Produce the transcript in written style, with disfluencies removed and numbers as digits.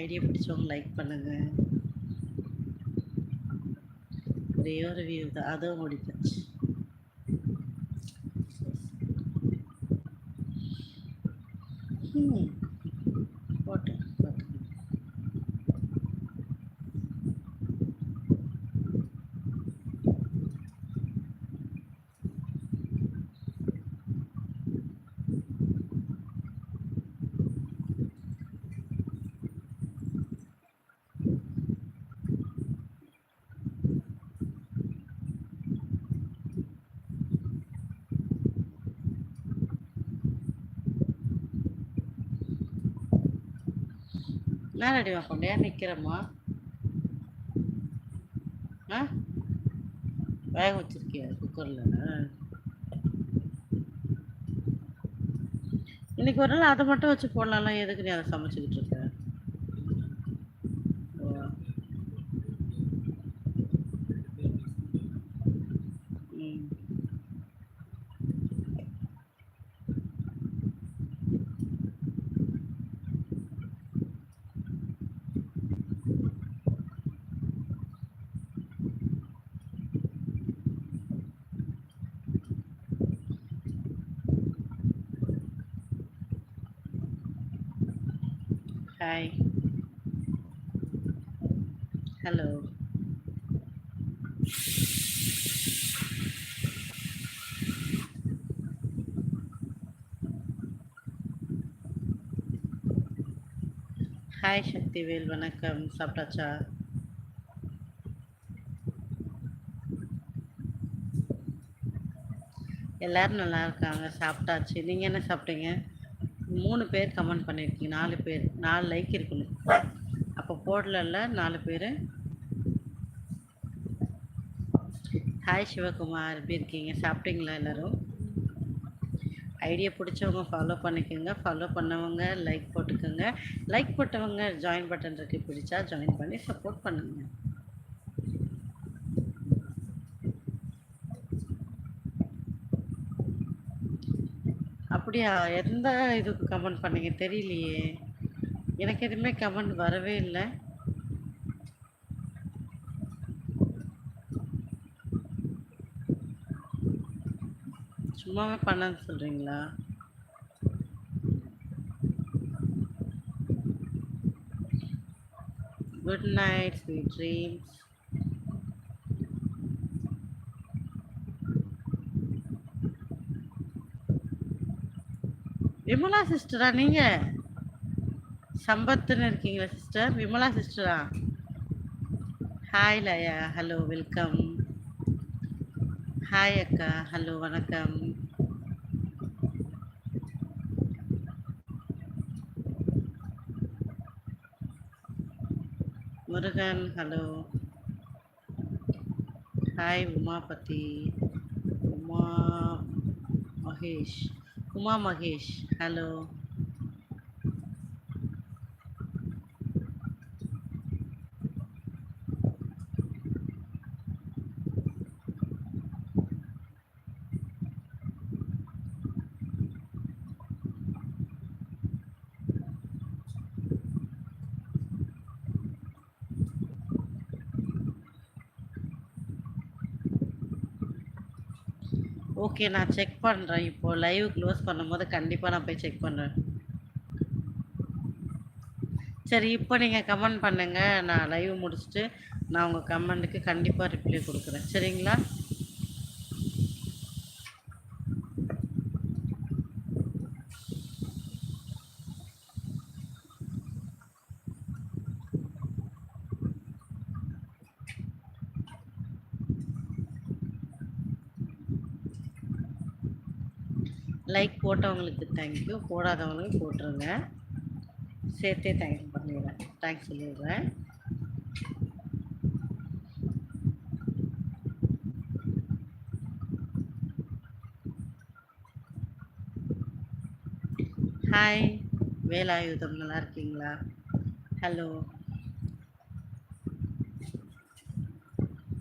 Idea பிடிச்சவங்க like பண்ணுங்க. ஒரே ஒரு வியூ தான், அதுவும் ஓடிப்போச்சு. போட்டு போட்டு என்ன ரெடிமா கொண்டையா நிற்கிறம்மா? ஆ வேக வச்சிருக்கியா குக்கரில்? இன்னைக்கு ஒரு நாள் அதை மட்டும் வச்சு போடலாம். எதுக்கு நீ அதை சமைச்சிக்கிட்டு இருக்க? ம். Hi, hello. ஹாய் சக்திவேல், வணக்கம். சாப்பிட்டாச்சா? எல்லாரும் நல்லா இருக்காங்க, சாப்பிட்டாச்சு. நீங்கள் என்ன சாப்பிட்டீங்க? 3 பேர் கமெண்ட் பண்ணியிருக்கீங்க. 4 பேர், 4 லைக் இருக்கணும். அப்போ போடல 4 பேர். ஹாய் சிவகுமார், எப்படி இருக்கீங்க? சாப்பிட்டீங்களா எல்லோரும்? ஐடியா பிடிச்சவங்க ஃபாலோ பண்ணிக்கோங்க, ஃபாலோ பண்ணவங்க லைக் போட்டுக்கோங்க, லைக் போட்டவங்க ஜாயின் பட்டன் இருக்கு, பிடிச்சா ஜாயின் பண்ணி சப்போர்ட் பண்ணுங்க. அப்படியா? எந்த இதுக்கு கமெண்ட் பண்ணீங்க தெரியலையே, எனக்கு எதுவுமே கமெண்ட் வரவே இல்லை. சும்மாவே பண்ணன்னு சொல்கிறீங்களா? Good night, sweet dreams. Vimala சிஸ்டரா நீங்கள்? சம்பத்துன்னு இருக்கீங்களா சிஸ்டர்? விமலா சிஸ்டரா? Hi Laya, hello, welcome. Hi அக்கா, ஹலோ, வணக்கம். Murugan, hello. Hi Umapathi, Uma Mahesh, Uma Mahesh, hello. Okay, நான் செக் பண்ணுறேன். இப்போது லைவ் க்ளோஸ் பண்ணும்போது கண்டிப்பாக நான் போய் செக் பண்ணுறேன். சரி, இப்போ நீங்கள் கமெண்ட் பண்ணுங்கள். நான் லைவ் முடிச்சுட்டு நான் உங்கள் கமெண்ட்டுக்கு கண்டிப்பாக ரிப்ளை கொடுக்குறேன். சரிங்களா? லைக் போட்டவங்களுக்கு தேங்க்யூ, போடாதவங்களுக்கு போட்டுருங்க. சேர்த்தே தேங்க்ஸ் பண்ணிடுறேன், தேங்க்ஸ் சொல்லிடுறேன். ஹாய் வேலாயுதம், நல்லா இருக்கீங்களா? ஹலோ.